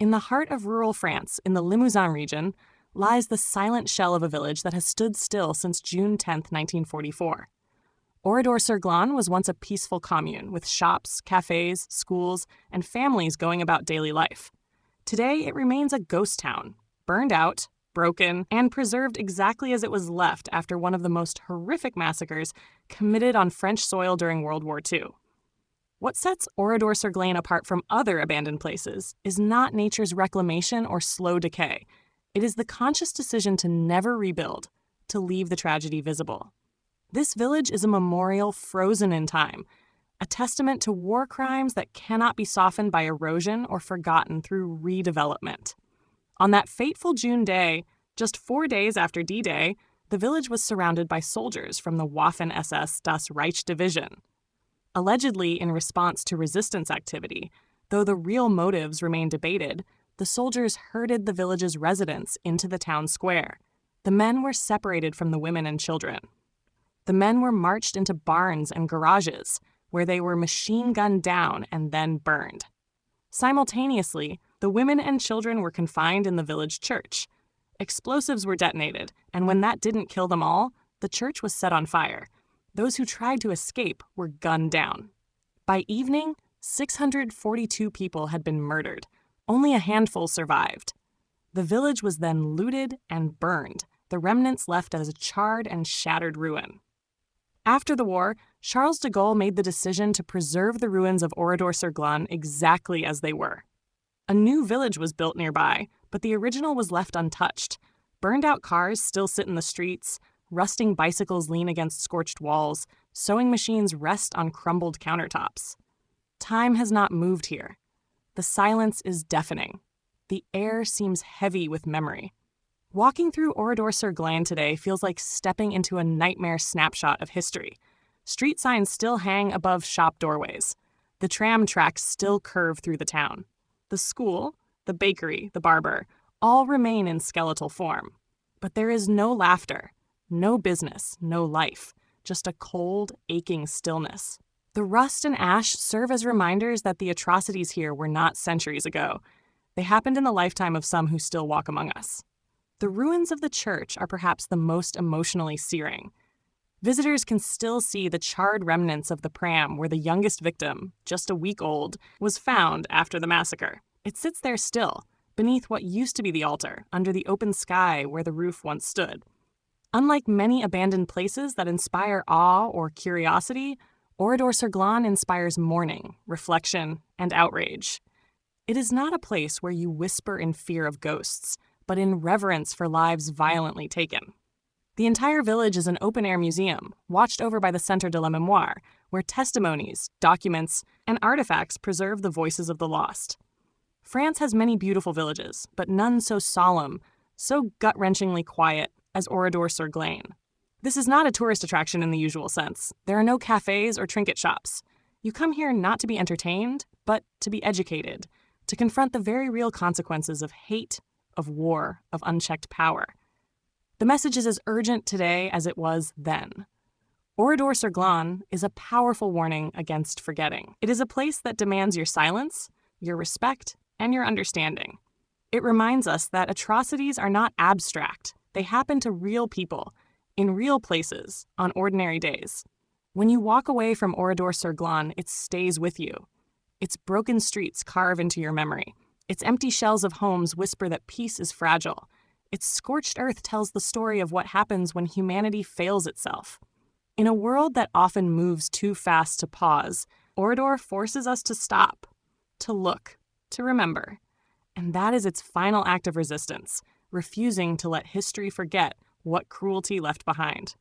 In the heart of rural France, in the Limousin region, lies the silent shell of a village that has stood still since June 10, 1944. Oradour sur Glane was once a peaceful commune with shops, cafes, schools, and families going about daily life. Today, it remains a ghost town, burned out, broken, and preserved exactly as it was left after one of the most horrific massacres committed on French soil during World War II. What sets Oradour sur Glane apart from other abandoned places is not nature's reclamation or slow decay. It is the conscious decision to never rebuild, to leave the tragedy visible. This village is a memorial frozen in time, a testament to war crimes that cannot be softened by erosion or forgotten through redevelopment. On that fateful June day, just 4 days after D-Day, the village was surrounded by soldiers from the Waffen-SS Das Reich Division. Allegedly in response to resistance activity, though the real motives remain debated, the soldiers herded the village's residents into the town square. The men were separated from the women and children. The men were marched into barns and garages, where they were machine gunned down and then burned. Simultaneously, the women and children were confined in the village church. Explosives were detonated, and when that didn't kill them all, the church was set on fire. Those who tried to escape were gunned down. By evening, 642 people had been murdered. Only a handful survived. The village was then looted and burned, the remnants left as a charred and shattered ruin. After the war, Charles de Gaulle made the decision to preserve the ruins of Oradour sur Glane exactly as they were. A new village was built nearby, but the original was left untouched. Burned-out cars still sit in the streets, rusting bicycles lean against scorched walls, sewing machines rest on crumbled countertops. Time has not moved here. The silence is deafening. The air seems heavy with memory. Walking through Oradour sur Glane today feels like stepping into a nightmare snapshot of history. Street signs still hang above shop doorways. The tram tracks still curve through the town. The school, the bakery, the barber, all remain in skeletal form. But there is no laughter, no business, no life, just a cold, aching stillness. The rust and ash serve as reminders that the atrocities here were not centuries ago. They happened in the lifetime of some who still walk among us. The ruins of the church are perhaps the most emotionally searing. Visitors can still see the charred remnants of the pram where the youngest victim, just a week old, was found after the massacre. It sits there still, beneath what used to be the altar, under the open sky where the roof once stood. Unlike many abandoned places that inspire awe or curiosity, Oradour sur Glane inspires mourning, reflection, and outrage. It is not a place where you whisper in fear of ghosts, but in reverence for lives violently taken. The entire village is an open-air museum, watched over by the Centre de la Mémoire, where testimonies, documents, and artifacts preserve the voices of the lost. France has many beautiful villages, but none so solemn, so gut-wrenchingly quiet as Oradour sur Glane. This is not a tourist attraction in the usual sense. There are no cafes or trinket shops. You come here not to be entertained, but to be educated, to confront the very real consequences of hate, of war, of unchecked power. The message is as urgent today as it was then. Oradour sur Glane is a powerful warning against forgetting. It is a place that demands your silence, your respect, and your understanding. It reminds us that atrocities are not abstract. They happen to real people, in real places, on ordinary days. When you walk away from Oradour sur Glane, it stays with you. Its broken streets carve into your memory. Its empty shells of homes whisper that peace is fragile. Its scorched earth tells the story of what happens when humanity fails itself. In a world that often moves too fast to pause, Oradour forces us to stop, to look, to remember. And that is its final act of resistance, refusing to let history forget what cruelty left behind.